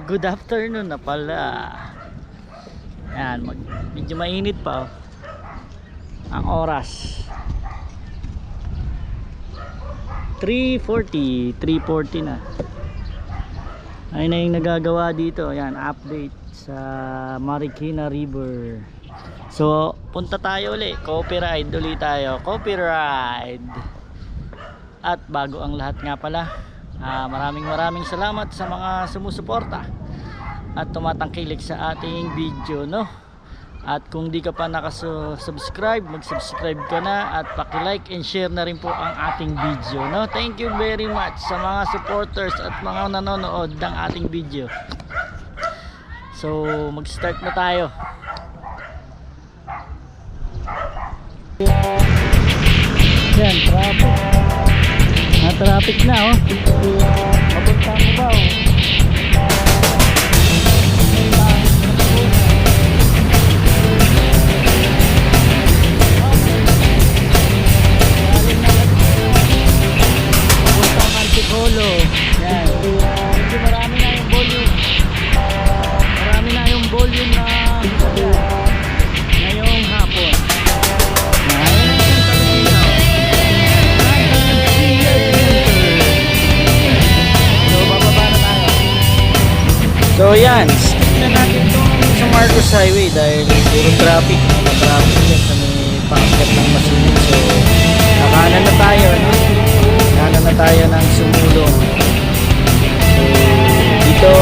good afternoon na pala. Yan, medyo mainit pa oh. Ang oras 3:40 na. Ayun na yung nagagawa dito. Yan, update sa Marikina River. So, punta tayo ulit. Coffee ride ulit tayo. Coffee ride. At bago ang lahat nga pala, maraming salamat sa mga sumusuporta at tumatangkilik sa ating video, no? At kung di ka pa nakasubscribe, mag-subscribe ka na at paki-like and share na rin po ang ating video, no? Thank you very much sa mga supporters at mga nanonood ng ating video. So, mag-start na tayo. Yan, traffic na oh. Papunta mo ba oh? Antipolo. Yan. Medyo marami na yung volume. Marami na yung volume na ngayong hapon. So yan, tingnan natin itong sa Marcos Highway dahil puro traffic yan sa may paakyat ng Masinit. So nakanan na tayo, no? Nakanan na tayo ng Sumulong. So dito,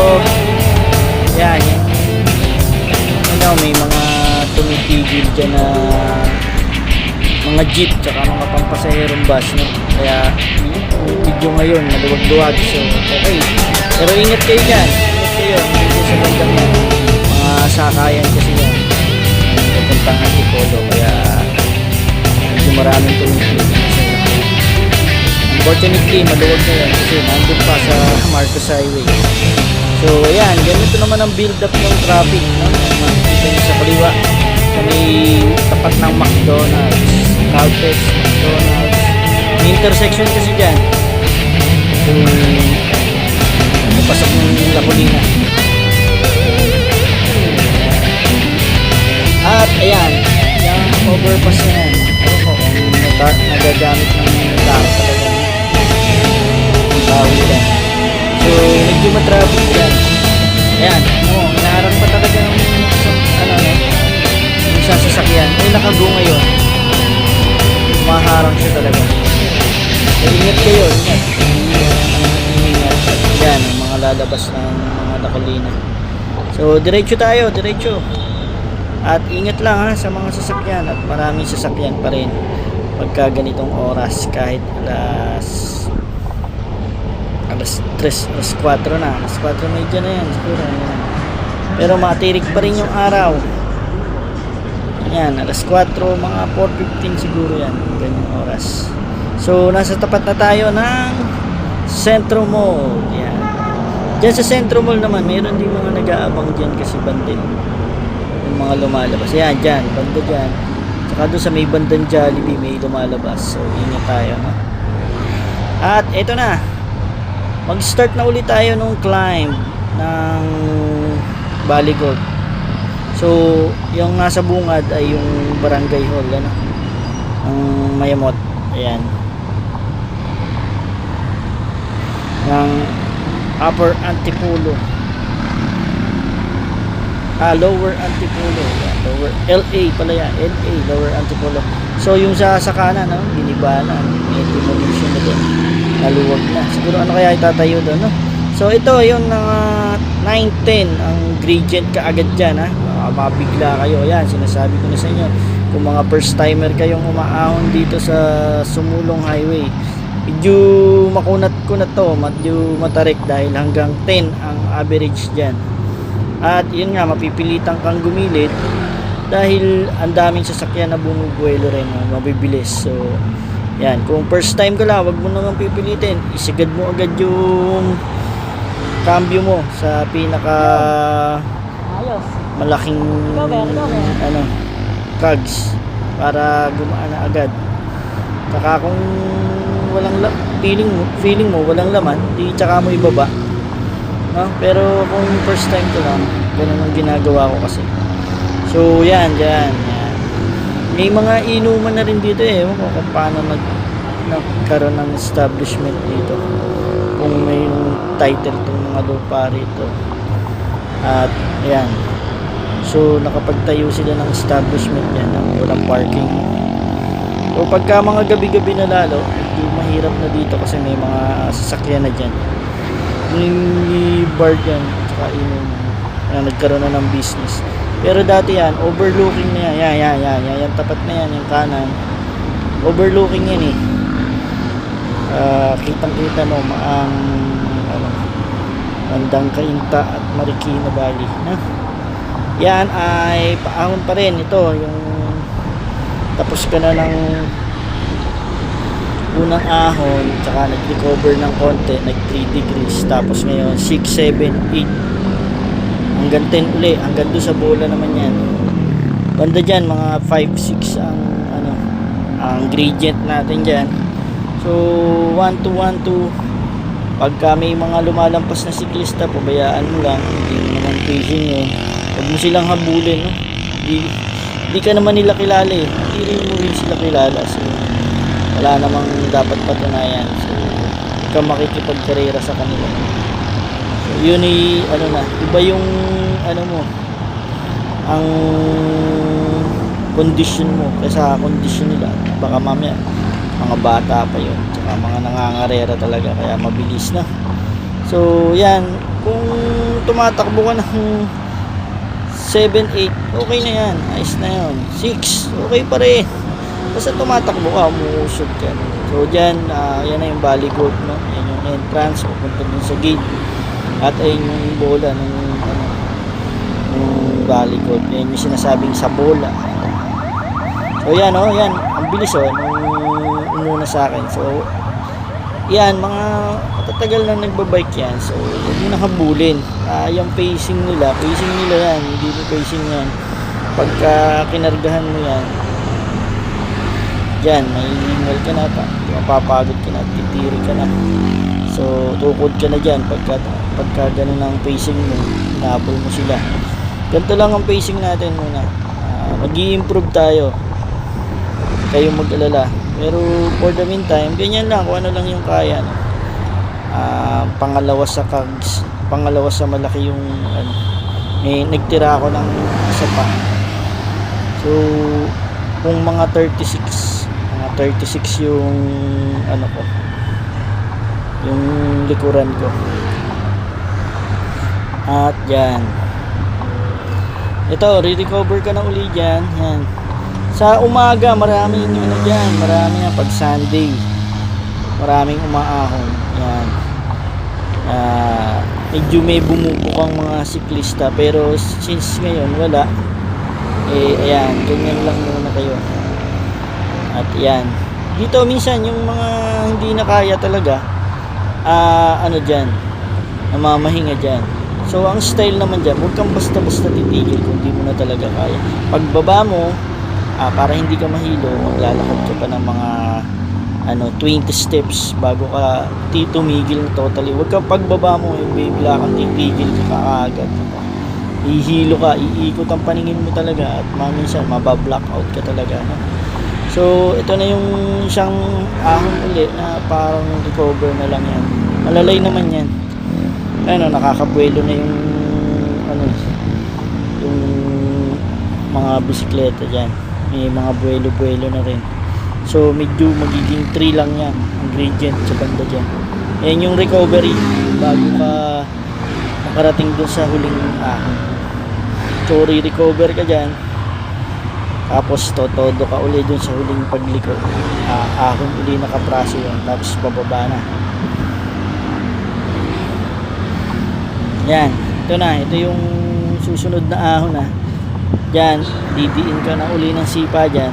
yan, ano, may mga tumitigil dyan na mga jeep tsaka mga pampasaherong bus, no? Kaya video ngayon maluwag-luwag, so okay, pero ingat kayo dyan. Dito sa bandang yan, mga sakayan kasi yan pupuntang Antipolo, kaya medyo maraming tumitigil. Unfortunately maluwag na yan kasi nandun pa sa Marcos Highway. So ayan, ganito naman ang build up ng traffic, no? Makikita nyo sa kaliwa sa may tapat ng McDonald's, Caltex, McDonald's, may intersection kasi dyan. So pasok ng Lacolina. At ayan, yung overpass na yan, ano ko kung nagagamit ng tao talaga ng bawilan. So medyo matraffic yan. Ayan, inaharang pa talaga ng yung sasakyan. May nakago ngayon, maharang siya talaga. So ingat kayo, ingat. Yan, ang mga lalabas ng mga Lacolina. So diretso tayo, diretso. At ingat lang ha sa mga sasakyan, at maraming sasakyan pa rin pagka ganitong oras, kahit alas 3, alas 4 na, alas 4 medya na yan siguro, yan. Pero matirik pa rin yung araw. Yan, alas 4, mga 4:15 siguro yan, ganyang oras. So nasa tapat na tayo ng Centro Mall. Yan. Diyan sa Centro Mall naman, mayroon din mga nag-aabang dyan kasi bandin. Yung mga lumalabas. Yan, dyan. Banda dyan. Saka doon sa may bandang Jollibee, may lumalabas. So, ingat tayo. No? At eto na. Mag-start na ulit tayo nung climb ng Baligot. So, yung nasa bungad ay yung Barangay Hall. Ano? Ang Mayamot. Ayan. Ng Upper Antipolo, Lower Antipolo, Lower LA pala yan, LA, Lower Antipolo. So yung sa kanan, no, giniba na, may demolition na din, naluwag na, siguro ano kaya itatayo doon, no? So ito yung 910 ang gradient kaagad dyan, ha? Mabigla kayo. Yan, sinasabi ko na sa inyo, kung mga first timer kayong umaahon dito sa Sumulong Highway, medyo makunat ko na to, medyo matarik dahil hanggang 10 ang average dyan. At yun nga, mapipilitan kang gumilid dahil ang daming sasakyan na bumubuelo rin, mabibilis. So yan, kung first time ka lang, wag mo naman pipilitin, isigad mo agad yung cambio mo sa pinaka malaking ano, cogs para gumaan na agad. Saka kung walang feeling mo walang laman, di tsaka mo ibaba. no? Pero kung first time ko lang, ganun ang ginagawa ko kasi. So yan, yan. May mga inuman na rin dito eh. Ewan ko kung paano nagkaroon ng establishment dito. Kung may title tong mga lupa rito. At ayan. So nakapagtayo sila ng establishment yan ng walang parking. So pagka mga gabi-gabi na lalo, hindi mahirap na dito kasi may mga sasakyan na dyan. Yung bar dyan, tsaka inuman na nagkaroon na ng business. Pero dati yan, overlooking na yan. Yan, tapat na yan, yung kanan. Overlooking yan eh. Kitang-kita mo ang Bandang Cainta at Marikina Valley. Na? Yan ay paahon pa rin. Ito, yung tapos ka na ng unang ahon, tsaka nag-recover ng konti, nag 3 degrees. Tapos ngayon, 6, 7, 8. Hanggang 10 uli, hanggang doon sa bola naman yan. Banda dyan, mga 5, 6 ang gradient natin dyan. So 1 to 1 to pagka may mga lumalampas na siklista, pabayaan mo lang, hindi mo naman pacing yun. Huwag mo silang habulin, no? Hindi ka naman nila kilala eh, hindi rin mo rin sila kilala. So wala namang dapat patunayan. So huwag ka makikipagkarera sa kanila. Yun ay iba yung mo ang condition mo kaysa condition nila. Baka mamaya mga bata pa yun, tsaka mga nangangarera talaga, kaya mabilis na. So yan, kung tumatakbo ka ng 7, 8, okay na yan, ayos na yun. 6, okay pa rin, basta tumatakbo ka, umuusog ka. So dyan, yan na yung Valley Golf, no? Yan yung entrance, pupunta dun sa gate. At ayun yung bola ng Valley Golf. Yan yung sinasabing sa bola. So yan yan, ang bilis nung umuna sa akin. So yan, mga matatagal na nagbabike yan. So huwag mo nakabulin. Yung pacing nila yan, hindi mo pacing yan. Pagka kinargahan mo yan, dyan, may email ka na, mapapagod ka na, titiri ka na. So tukod ka na dyan pagka ganun ang pacing mo, hinabol mo sila. Ganito lang ang pacing natin muna. Mag-i-improve tayo, kayong mag-alala. Pero for the meantime, ganyan lang, kung ano lang yung kaya, no? Pangalawa sa cogs, pangalawa sa malaki yung nagtira ako ng isa pa. So kung mga 36 yung ko, yung likuran ko. At yan, ito, re-recover ka na uli dyan. Yan, sa umaga maraming dyan, marami yan. Pag Sunday maraming umaahon yan. Medyo may bumubukang mga siklista, pero since ngayon wala, ayan, ganyan lang muna kayo. At yan, dito minsan yung mga hindi na kaya talaga, dyan, namamahinga dyan. So ang style naman dyan, huwag kang basta-basta titigil kung di mo na talaga kaya. Pagbaba mo, para hindi ka mahilo, maglalakad ka pa ng mga 20 steps bago ka tumigil na totally. Huwag kang pagbaba mo, yung bigla kang titigil ka kaagad. Ihilo ka, iikot ang paningin mo talaga, at maminsan mabablock-out ka talaga, no? So ito na yung isang ahon ulit na parang recover na lang yan. Malalay naman yan. Nakakabuelo na yung yung mga bisikleta dyan. May mga buelo-buelo na rin. So medyo magiging 3 lang yan ang gradient sa banda dyan. Yan yung recovery bago ka makarating dun sa huling ahon. So re-recover ka dyan, tapos todo ka uli dun sa huling pagliko. Ahon uli nakapraso yun, tapos bababa na. Yan, ito yung susunod na ahon na. Diyan, didiin ka na uli ng sipa dyan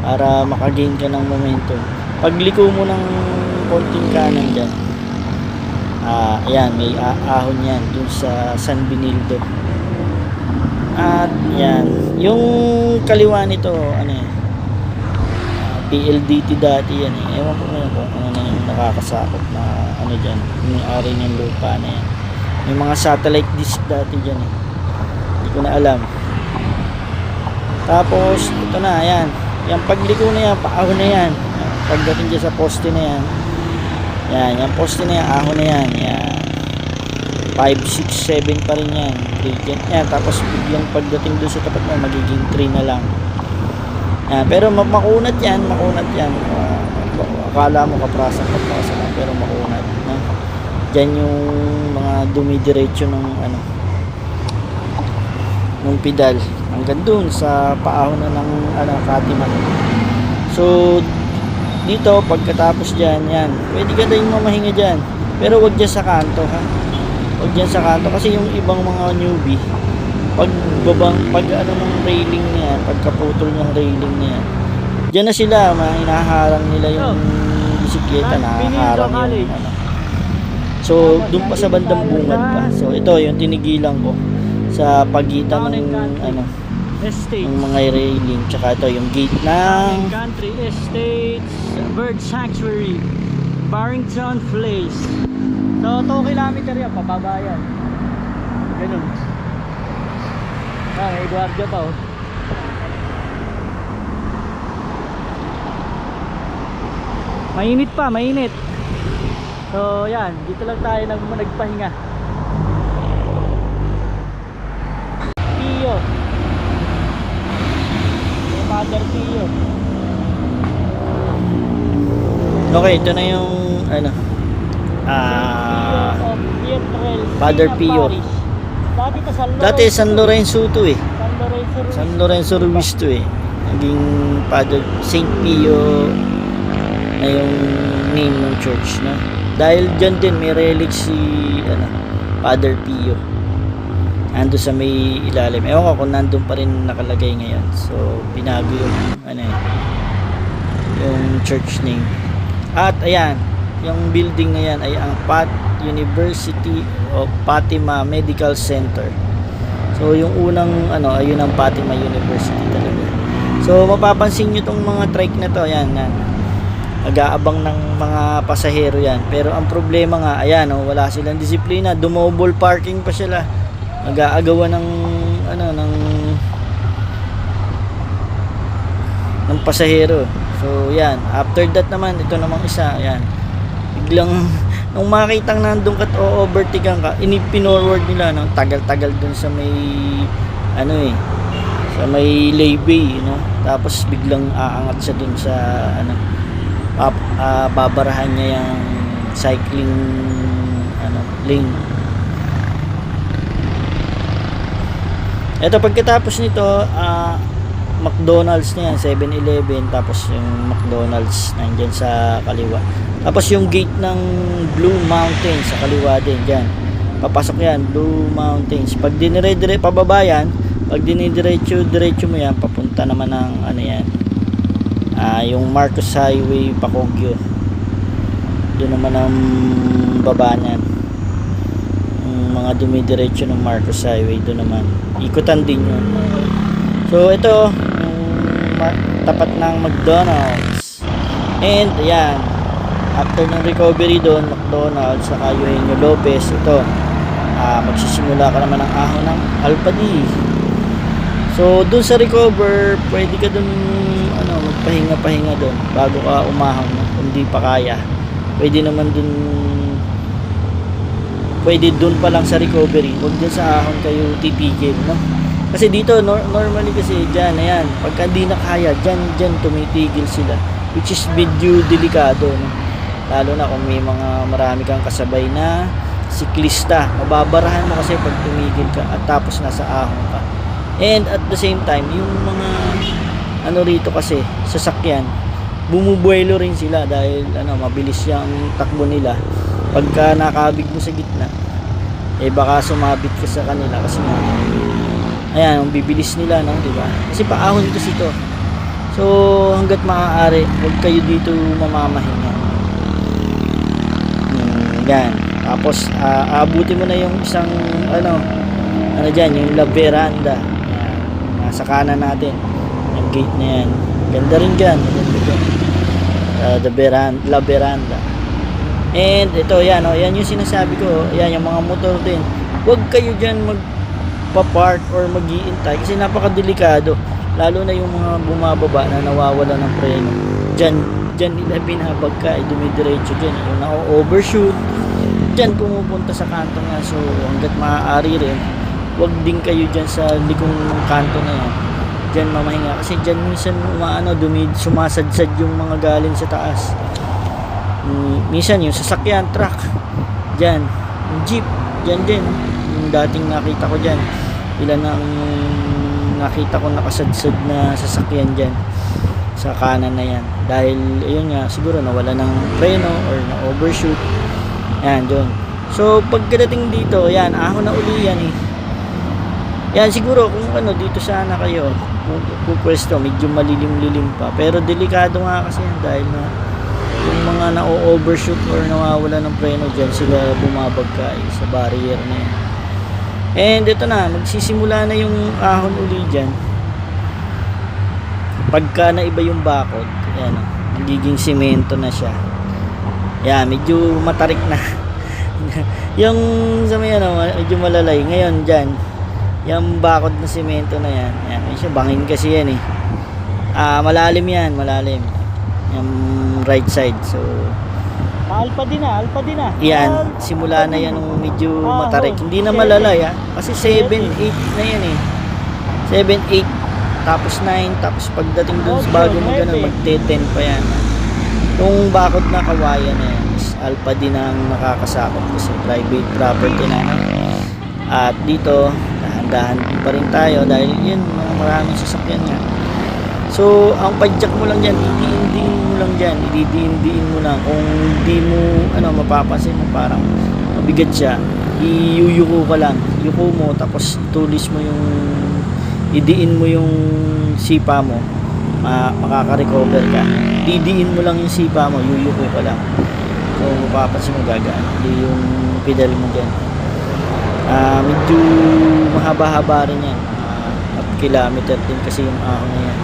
para makagain ka ng momentum. Pagliko mo ng konting kanan dyan, ayan, may ahon yan dun sa San Benildo. At yan, yung kaliwa nito, PLDT dati yan eh. Ewan ko ngayon kung ano na yung nakakasakop na dyan, yung ari ng lupa na yan. May mga satellite dish dati dyan eh. Hindi ko na alam. Tapos, ito na, ayan. Yung pagliko na yan, paahon na yan. Pagdating dyan sa poste na yan. Yan, yung poste na yan, ahon na yan. Yan. 5, 6, 7 pa rin yan. Gradient yan. Tapos, biglang pagdating doon sa tapat mo, magiging 3 na lang. Yan. Pero makunat yan, makunat yan. Akala mo kaprasa lang, pero makunat. No? Diyan yung mga dumidiretso ng ano, ng pedal hanggang dun sa paahon na ng ano, katiman. So dito pagkatapos diyan, yan, pwede ka din mamahinga diyan, pero wag diyan sa kanto, ha. Wag diyan sa kanto kasi yung ibang mga newbie pag ano ng railing niya, pagkaputol ng railing niya, diyan na sila, hinaharang nila yung bisikleta, nahaharang yung ano. So doon pa sa bandang bungad pa. So ito yung tinigilan ko sa pagitan ng ano, ng mga railing, tsaka ito yung gate ng Country Estates Bird Sanctuary, Barrington Place. So 2 kilometer yan, pababa yan. Ganun. May guardia pa oh. Mainit pa, mainit. So yan, dito lang tayo nagpahinga. Pio. Father Pio. okay, ito na yung ano, Father Pio. Dati San Lorenzo to eh. San Lorenzo Ruiz to eh. Naging Father Saint Pio na yung name ng church, no? Dahil dyan din may relic si ano, Father Pio. Ando sa may ilalim. Ewan ko kung nandun pa rin nakalagay ngayon. So binago yung ano eh, yung church name. At ayan, yung building na yan ay ang Pat University of Fatima Medical Center. So yung unang ano, ayun ang Fatima University talaga. So mapapansin nyo tong mga trike na to, ayan, nag-aabang ng mga pasahero yan. Pero ang problema nga, ayan oh, wala silang disiplina, dumobol parking pa sila, nag-aagawan ng ano, ng pasahero. So yan, after that naman, ito namang isa, ayan, biglang nung makitang nandun ka at overtaken ka, inipinorward nila ng tagal-tagal dun sa may ano eh, sa may laybay, you know? Tapos biglang aangat siya dun sa ano, babarahan niya yung cycling ano, lane. Ito pagkatapos nito, McDonald's na yan, 7-Eleven, tapos yung McDonald's nandiyan sa kaliwa. Tapos yung gate ng Blue Mountains sa kaliwa din, dyan. Papasok yan, Blue Mountains. Pag dinire-dire, pababa yan, pag dinidiretso mo yan, papunta naman ng ano yan, yung Marcos Highway, Bacolod. Doon naman ang baba niyan. Yung mga dumidiretso ng Marcos Highway, doon naman. Ikutan din yun. So ito, tapat ng McDonald's. And ayan, after ng recovery doon, McDonald's, saka Eugenio Lopez, ito, magsisimula ka naman ng ahon ng Alpadi. So doon sa recover, pwede ka doon ano, magpahinga-pahinga doon bago ka umahon, no? Kung di pa kaya, pwede naman doon, pwede doon pa lang sa recovery, huwag dyan sa ahon kayo titigil, no? Kasi dito normally kasi dyan, ayan, pagka di na kaya, dyan tumitigil sila, which is medyo delikado, no? Lalo na kung may mga marami kang kasabay na siklista, mababarahan mo kasi pag tumigil ka at tapos nasa ahon ka. And at the same time, yung mga ano rito kasi, sasakyan, bumubuelo rin sila dahil ano, mabilis yung takbo nila. Pagka nakabig mo sa gitna, eh baka sumabit ka sa kanila kasi nga, ayan, ang bibilis nila, no, di ba? Kasi paahon kasi ito. So hangga't maaari, huwag kayo dito mamamahinga. Yan. Tapos aabutin mo na yung isang ano diyan, yung La Veranda. Nasa kanan natin yung gate na yan, ganda rin dyan, La Veranda. And ito, yan, oh, yan yung sinasabi ko. Yan, yung mga motor din. Huwag kayo dyan magpa-park or mag-iintay kasi napakadelikado. Lalo na yung mga bumababa na nawawala ng preno. Dyan nila binabagka, dumidiretso dyan. Yung na-overshoot, dyan pumupunta sa kanto nga. So, hanggat maaari rin, huwag din kayo dyan sa likong kanto na yan. Dyan mamahinga. Kasi dyan minsan sumasadsad yung mga galing sa taas. Minsan yung sasakyan, truck, dyan, yung jeep, dyan din, yung dating nakita ko dyan, ilan ang nakita ko nakasadsad na sasakyan dyan sa kanan na yan, dahil ayun nga, siguro nawala ng preno or na overshoot, yan, dyan. So pagdating dito, yan, ahon na uli yan eh, yan, siguro kung ano, dito sana kayo pupwesto, medyo malilim-lilim pa, pero delikado nga kasi yan, dahil na yung mga na-overshoot or nawawala ng preno dyan, sila bumabagka sa barrier na yan. And ito na, magsisimula na yung ahon uli dyan. Pagka na iba yung bakod, yan, nagiging simento na siya. Yan, medyo matarik na. Yung sa may ano, medyo malalay. Ngayon dyan, yung bakod na simento na yan, yan, medyo bangin kasi yan eh. Malalim yan, malalim. Yung right side. So Alpha din na. yan, simula na yan ng medyo matarik. Hindi na malalay kasi 7, 8 na yan eh. 7, 8, tapos 9, tapos pagdating dun sa bago mo ganun, magte-10 pa yan. Yung bakod na kawayan na yan, alpha din ang nakakasakot kasi private property na. At dito, dahan-dahan pa rin tayo dahil yun, maraming sasakyan nga. So, ang padjak mo lang dyan, idiin-diin mo lang dyan, idiin-diin mo lang. Kung hindi mo, mapapansin mo parang mabigat siya, iyuyuko ka lang. Yuko mo, tapos tulis mo yung, idiin mo yung sipa mo, makaka-recover ka. Didiin mo lang yung sipa mo, yuyuko ka lang. So, mapapansin mo gagaan, hindi yung pedal mo dyan. Medyo mahaba-haba rin yan. At kilometer din kasi yung ahon na yan.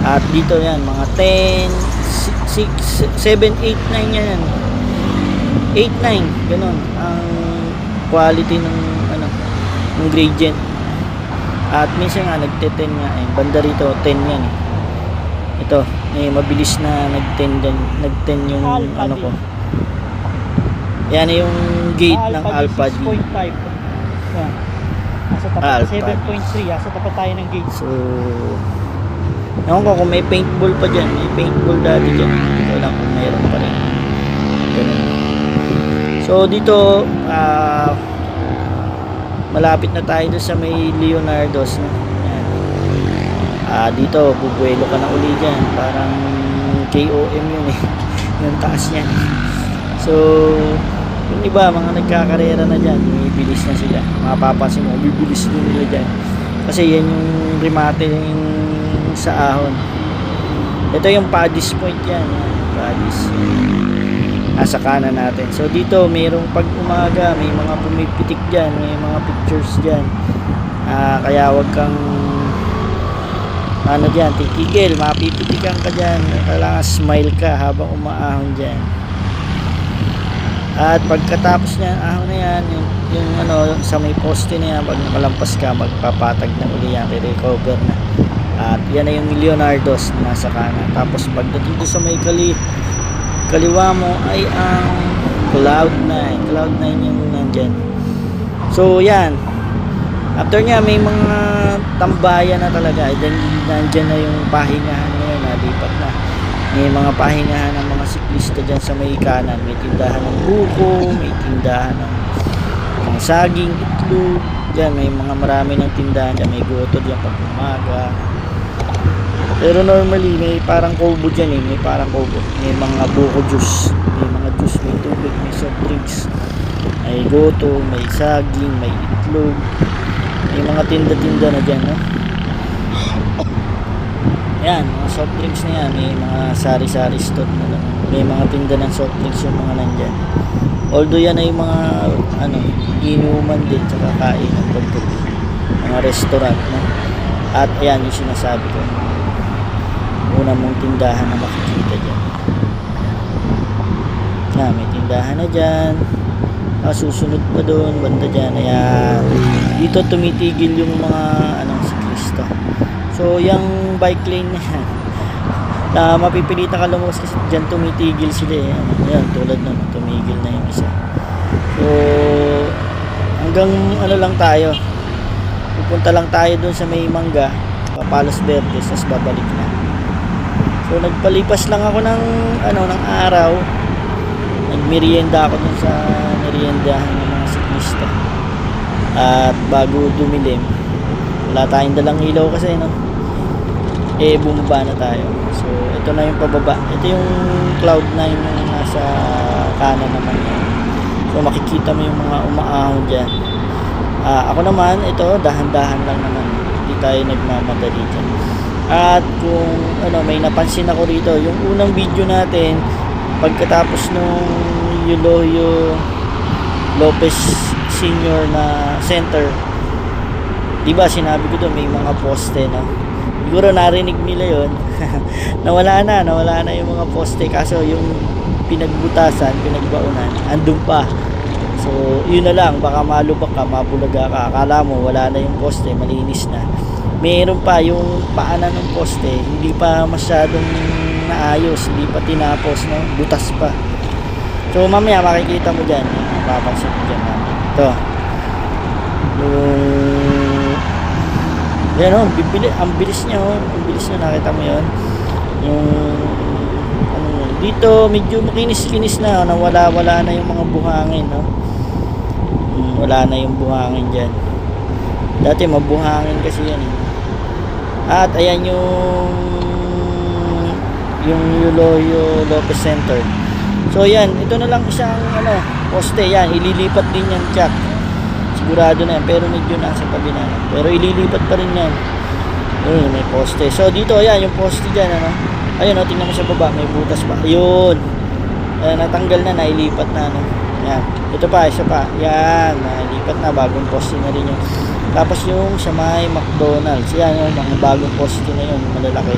At dito yan, mga 10, 6, 7, 8, 9 yan. 8, 9, ganun. Ang quality ng, ng gradient. At minsan nga, nagte-10 nga. Banda rito, 10 yan. Ito, mabilis na nag-10 yung Alpha ano D. ko. Yan yung gate ng Alpha D. 6.5. Yan. Nasa tapat, 7.3. Nasa tapat tayo ng gate. So, ewan ko kung may paintball pa dyan. May paintball dati dyan. Hindi ko lang kung mayroon pa rin. Ganun. So dito, malapit na tayo doon sa may Leonardo's. No? Yan. Dito, bubuelo ka na uli dyan. Parang KOM yun eh. Yung taas yan. So, yung iba, mga nagkakarera na dyan, bibilis na sila. Mapapansin mo, bibilis din nila dyan. Kasi yan yung remate sa ahon. Ito yung Paddy's Point yan. Paddy's. Nasa kanan natin. So dito, mayroong pag umaga, may mga pumipitik dyan, may mga pictures dyan. Kaya wag kang dyan, titigil, mapipitikan ka dyan. Kailangan smile ka habang umaahon dyan. At pagkatapos niyan, ahon na yan, yung sa may poste na yan, pag nakalampas ka, magpapatag na uli yan, recover na. At yan na yung Leonardo's na nasa kanan. Tapos pagdating doon sa may kaliwa mo ay ang Cloud9. Cloud9 yung nandyan. So yan. After nya may mga tambayan na talaga. Then nandyan na yung pahingahan ngayon. Nalipat na. May mga pahingahan ng mga siklista dyan sa may kanan. May tindahan ng buko. May tindahan ng mga saging, itlog. Dyan may mga marami ng tindahan dyan. May goto dyan pag umaga. Pero normally may parang kubo dyan eh. May parang kubo. May mga buko juice. May mga juice, may tubig, may soft drinks. May goto, may saging, may itlog. May mga tinda-tinda na dyan, no? Yan, mga soft drinks na yan. May mga sari-sari store na lang. May mga tinda ng soft drinks yung mga nandyan. Although yan ay mga inuman din tsaka kain ng pagkabi. Mga restaurant, no? At ayan yung sinasabi ko. Una mong tindahan na makikita dyan. Na, may tindahan na dyan. Susunod pa doon, banda dyan. Ayan. Dito tumitigil yung mga siklista. So, yung bike lane na yan, na mapipilitan ka lumabas kasi dyan tumitigil sila eh. Ayan, tulad nun, tumigil na yung isa. So, hanggang lang tayo. Pupunta lang tayo doon sa may Mangga, Papalos Verdes, tapos babalik na. So, nagpalipas lang ako ng araw. Nagmerienda ako dun sa meriendahan ng mga siklista. At bago dumilim, wala tayong dalang ilaw kasi, no? Bumaba na tayo. So, ito na yung pababa. Ito yung Cloud9 yung nasa kanan naman. So, makikita mo yung mga umaahon dyan. Ako naman, ito, dahan-dahan lang naman. Hindi tayo nagmamadali dyan. At kung may napansin ako rito, yung unang video natin, pagkatapos nung Eulogio Lopez Senior na center, diba sinabi ko doon may mga poste, no? Siguro narinig nila yon. nawala na yung mga poste, kaso yung pinagbutasan, pinagbaunan, andun pa. So yun na lang, baka malubak ka, mabulaga ka, akala mo wala na yung poste, malinis na. Meron pa yung paanan ng poste, hindi pa masyadong naayos, hindi pa tinapos, no? Butas pa. So mamaya makikita mo dyan, mapapansin mo dyan namin. Ito yan o, ang bilis niya o, ang bilis niya, nakita mo yun yung dito medyo makinis-kinis na, wala na yung mga buhangin, no? Wala na yung buhangin dyan, dati mabuhangin kasi yan eh. At ayan yung Eulogio Lopez Center. So yan, ito na lang isang poste, yan ililipat din yan, Jack. Sigurado na yan, pero medyo nasa tabi na. Pero ililipat pa rin yan. May poste. So dito, ayan, yung poste dyan, ayun, tingnan mo sa baba, may butas pa. Ayun. Natanggal na, nailipat na, Yan. Ito pa, isa pa. Yan, nailipat na, bagong poste na rin yun. Tapos yung sa may McDonald's, yan, yung mga bagong poste na yun, malalaki.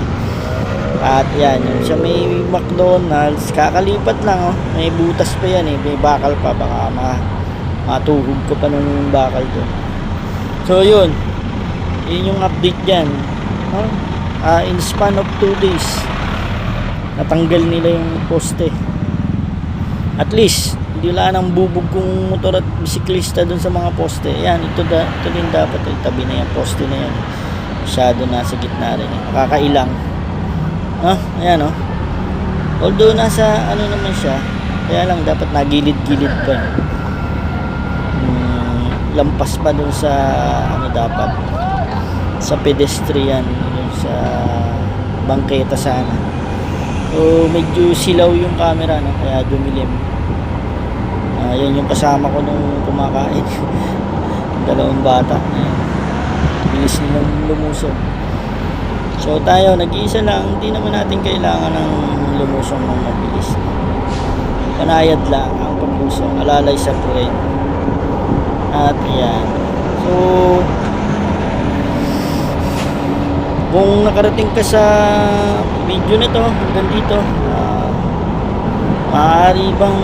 At yan, yung sa may McDonald's, kakalipat lang, may butas pa yan eh, may bakal pa, baka matuhog ko pa nung bakal doon. So yun yung update dyan, in span of 2 days natanggal nila yung poste. At least hindi wala nang bubog kung motor at bisiklista doon sa mga poste. Yan, ito din dapat itabi na yung poste na yan, masyado nasa gitna rin eh. Nakakailang, ayan although nasa naman siya, kaya lang dapat nagilid-gilid pa lampas pa dun sa dapat sa pedestrian, dun sa bangketa sana. So medyo silaw yung camera, kaya dumilim. Yan yung kasama ko nung kumakain. Dalawang bata, bilis nilang lumusong. So tayo nag-iisa lang, hindi naman natin kailangan ng lumusong ng mabilis. Panayad lang ang paglusong, alalay sa puwet. At yan. So kung nakarating ka sa video nito hanggang dito, maaari bang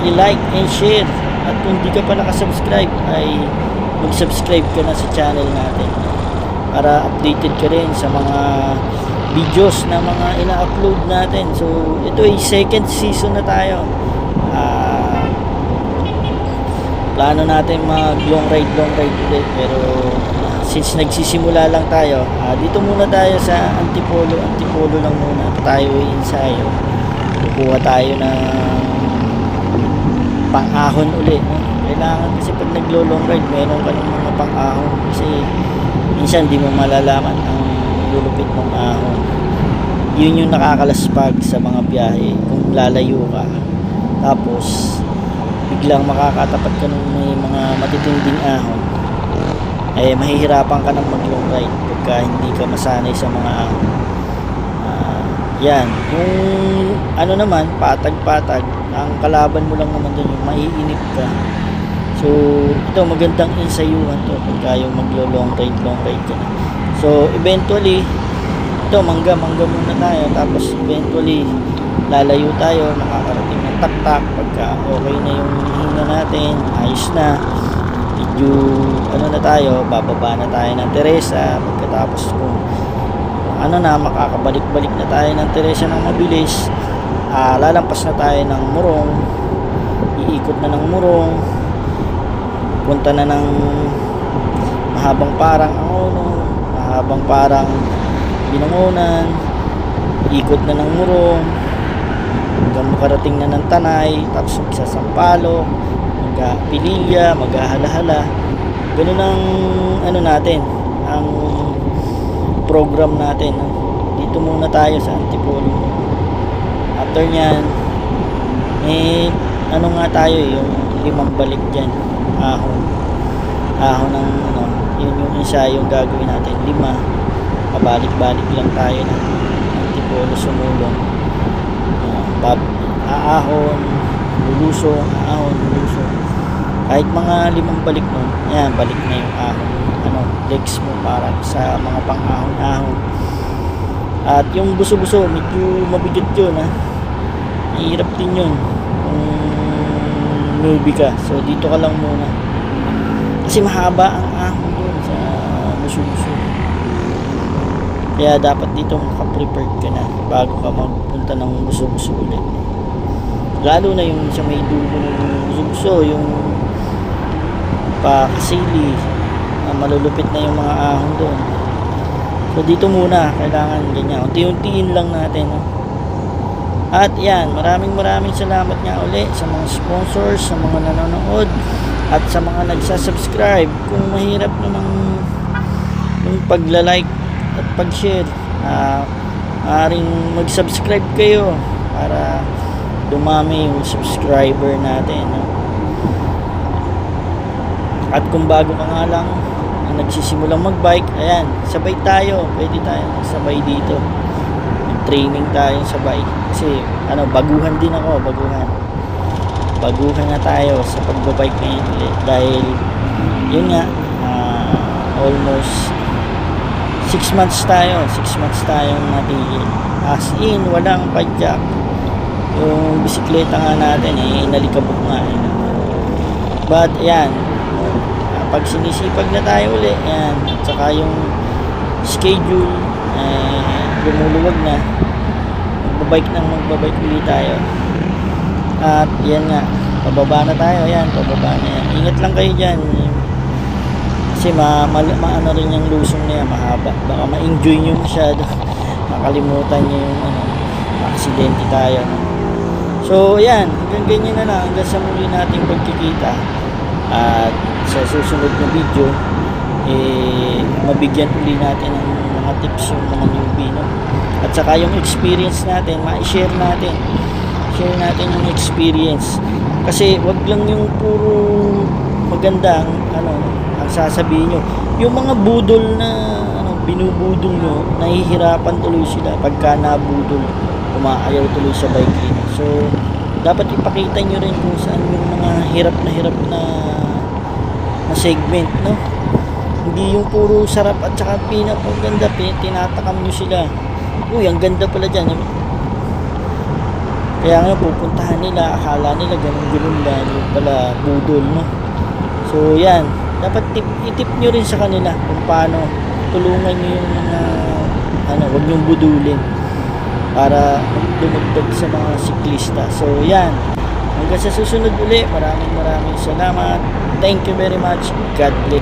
i-like and share, at kung di ka pa nakasubscribe ay mag-subscribe ka na sa channel natin para updated ka rin sa mga videos na mga ina-upload natin. So ito ay second season na tayo. Plano natin mag long ride ulit, pero since nagsisimula lang tayo, dito muna tayo sa Antipolo lang muna tayo ensayo. Kukuha tayo ng pang-ahon ulit, kailangan kasi pag naglo-long ride meron ka ng mga pang-ahon, kasi minsan di mo malalaman ang lulupit ng ahon. Yun yung nakakalaspag sa mga biyahe kung lalayo ka, tapos biglang makakatapat ka ng may mga matitinding ahon, mahihirapan ka ng mag-long ride pagka hindi ka masanay sa mga ahon. Yan, yung naman, patag-patag, ang kalaban mo lang naman doon yung maiinip ka. So ito, magandang ensayuhan to pagka yung long ride ka na. So eventually ito, mangga muna tayo, tapos eventually lalayo tayo, makakarating ng taktak pagka okay na yung hinga natin, ayos na, medyo ano na tayo, bababa na tayo ng Teresa. Pagkatapos kung ano na, makakabalik-balik na tayo ng Teresa ng mabilis, lalampas na tayo ng Morong, iikot na ng Morong, punta na ng mahabang parang Angono, mahabang parang Binangonan, ikot na ng Morong hanggang makarating na ng Tanay, tapos magsasampalok, magpililya, maghahala-hala. Ganun ang ano natin, ang program natin, no? Dito muna tayo sa Antipolo. After nyan, ano nga tayo, yung 5 balik dyan, ahon ng ano, yun yung isa yung gagawin natin, 5, pabalik-balik lang tayo ng Antipolo, Sumulong, aahon, lulusong, aahon, lulusong, kahit mga 5 balik nun, yan, balik na yung ahon, ano, legs mo para sa mga pang-ahon-ahon. At yung buso-buso, medyo mabigat yun, mahirap din yun kung newbie ka. So dito ka lang muna kasi mahaba ang ahon doon sa buso-buso, kaya dapat dito maka-prepared ka na bago ka magpunta ng buso-buso ulit, lalo na yung sa may dulo ng buso-buso, yung Pakasili, malulupit na yung mga ahon doon. So dito muna kailangan ganyan, unti-untiin lang natin, no? At yan, maraming salamat nga uli sa mga sponsors, sa mga nanonood, at sa mga nagsasubscribe. Kung mahirap namang yung pagla-like at pag-share, maaaring mag-subscribe kayo para dumami yung subscriber natin, no? At kung bago ka nga lang na nagsisimulang magbike, ayan, sabay tayo, pwede tayo sabay dito, training tayo sabay, kasi ano, baguhan din ako, baguhan na tayo sa pagbabike ngayon ulit, dahil yun nga, almost 6 months tayong natigil, as in walang padjak. Yung bisikleta nga natin nalikabok nga, but ayan, pag sinisipag na tayo ulit, yan, at saka yung schedule lumuluwag na, magbabike ulit tayo. At yan nga, pababa na tayo, yan, pababa na yan. Ingat lang kayo dyan, kasi maano rin yung lusong na yan, mahaba, baka ma-enjoy nyo masyado, makalimutan nyo yung aksidente tayo, no? So yan, hanggang ganyan na lang, hanggang sa muli nating pagkikita. At sa susunod na video, mabigyan uli natin ng mga tips yung mga newbie, no? At saka yung experience natin, ma-share natin yung experience, kasi wag lang yung puro maganda ang sasabihin nyo. Yung mga budol na binubudol nyo, nahihirapan tuloy sila pagka nabudol, umaayaw tuloy sa bike lane. So dapat ipakita nyo rin kung saan yung mga hirap na segment, no? Hindi yung puro sarap at saka pinapaganda, tinatakam nyo sila, uy, ang ganda pala dyan, kaya nga pupuntahan nila, akala nila ganun lang, yung pala budol, no? So yan, dapat itip nyo rin sa kanila kung paano, tulungan nyo yung mga huwag nyong budulin para dumagdag sa mga siklista. So yan, hanggang sa susunod uli, maraming salamat. Thank you very much. God bless.